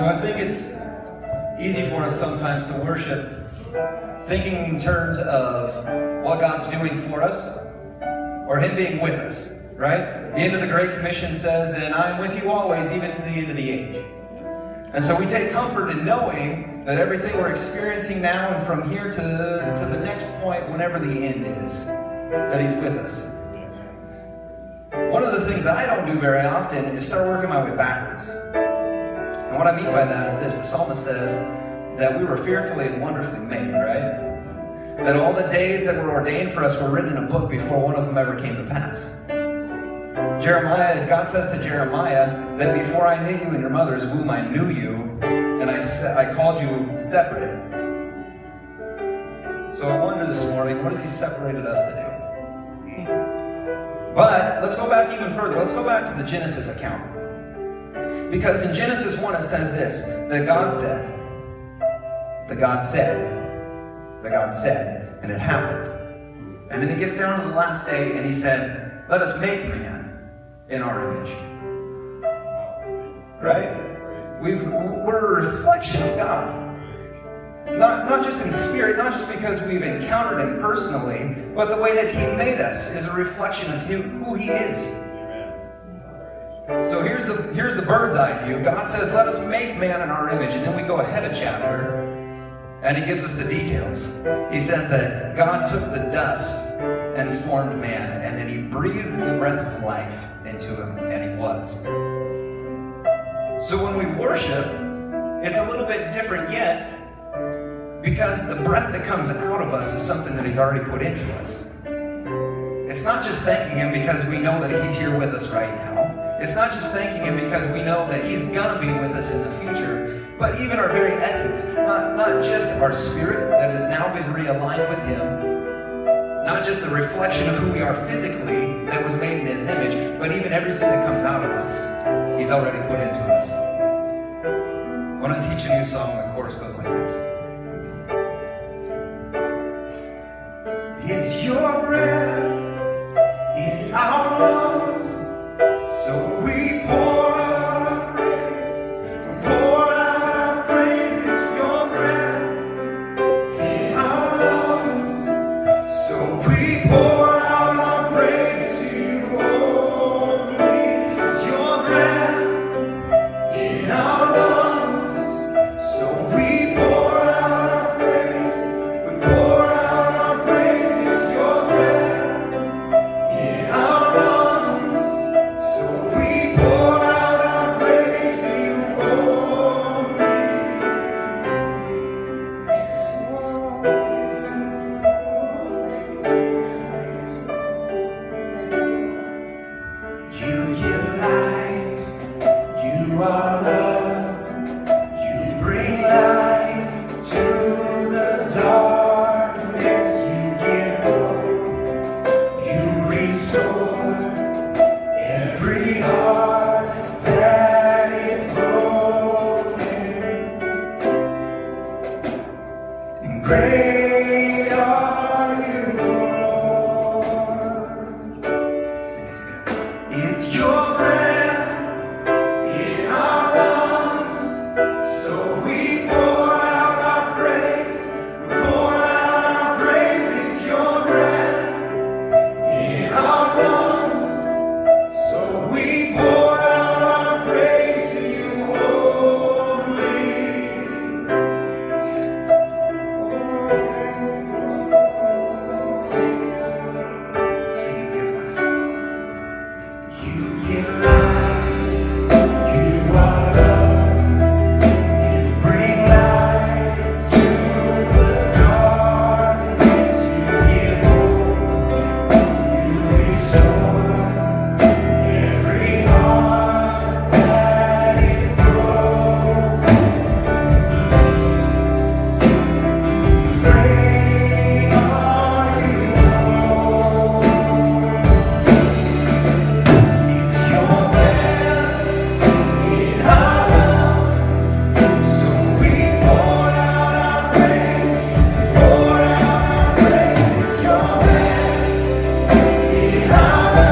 So I think it's easy for us sometimes to worship thinking in terms of what God's doing for us or Him being with us, right? The end of the Great Commission says, and I'm with you always, even to the end of the age. And so we take comfort in knowing that everything we're experiencing now and from here to the next point, whenever the end is, that He's with us. One of the things that I don't do very often is start working my way backwards. And what I mean by that is this. The psalmist says that we were fearfully and wonderfully made, right? That all the days that were ordained for us were written in a book before one of them ever came to pass. God says to Jeremiah that before I knew you in your mother's womb, I knew you, and I called you separate. So I wonder this morning, what has He separated us to do? But let's go back even further. Let's go back to the Genesis account. Because in Genesis 1 it says this, that God said, and it happened. And then He gets down to the last day and He said, let us make man in our image. Right? We're a reflection of God. Not just in spirit, not just because we've encountered Him personally, but the way that He made us is a reflection of who He is. So here's the bird's eye view. God says, let us make man in our image. And then we go ahead a chapter, and He gives us the details. He says that God took the dust and formed man, and then He breathed the breath of life into him, and he was. So when we worship, it's a little bit different yet, because the breath that comes out of us is something that He's already put into us. It's not just thanking Him because we know that He's here with us right now. It's not just thanking Him because we know that He's gonna be with us in the future, but even our very essence, not just our spirit that has now been realigned with Him, not just a reflection of who we are physically that was made in His image, but even everything that comes out of us, He's already put into us. I want to teach a new song, and the chorus goes like this. It's your breath in our lungs, so we pour out our praise. We pour out our praise. It's your breath in our lungs, so we pour out our praise to you only. It's your breath in our lungs, so we pour out our praise. We pour out our praise. It's your breath in our lungs, so we pour out our praise to you only. You give life, you are love, you bring light to the darkness, you give hope, you restore every heart that is broken. And great are you, Lord. Sing it together. It's your breath in our lungs, so we pour out our praise. We pour out our praise. It's your breath in our lungs, so we pour out our praise to you only. Sing it, give life. You give life, you are love, you bring light to the darkness, you give hope, you restore every heart that is broken. Great are you, Lord. It's your breath in our lungs, so we pour out our praise. Pour out our praise. It's your breath in our lungs.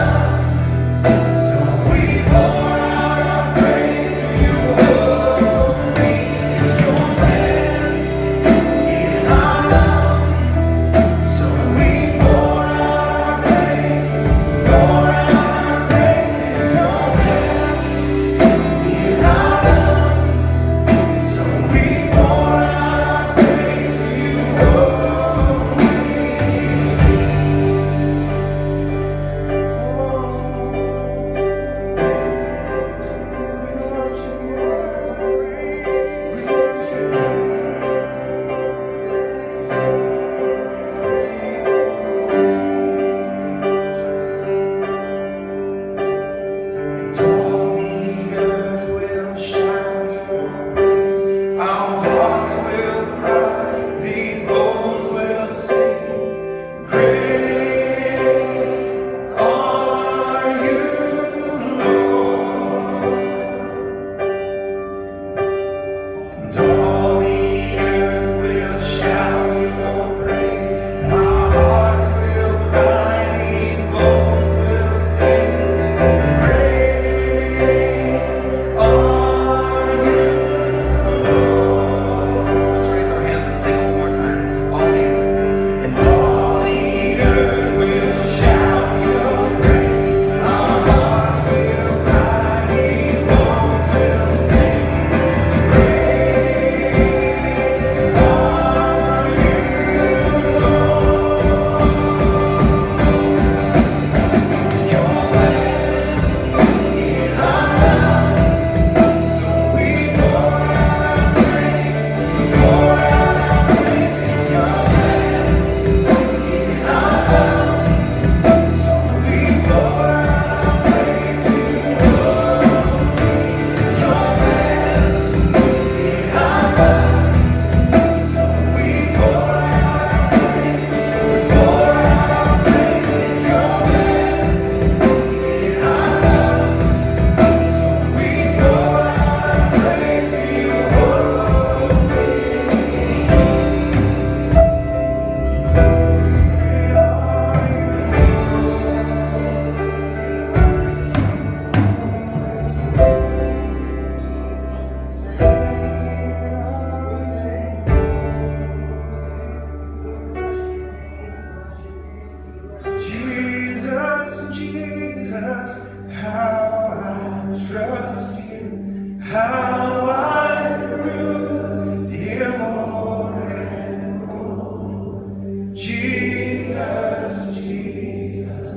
Jesus, how I trust you, how I prove you more and more. Jesus, Jesus,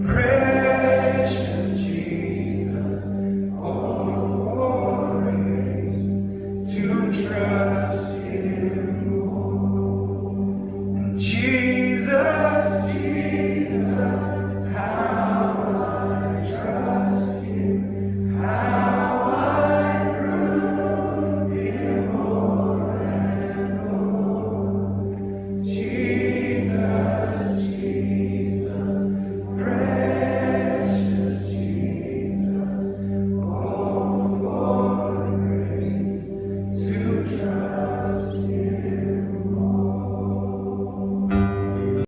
praise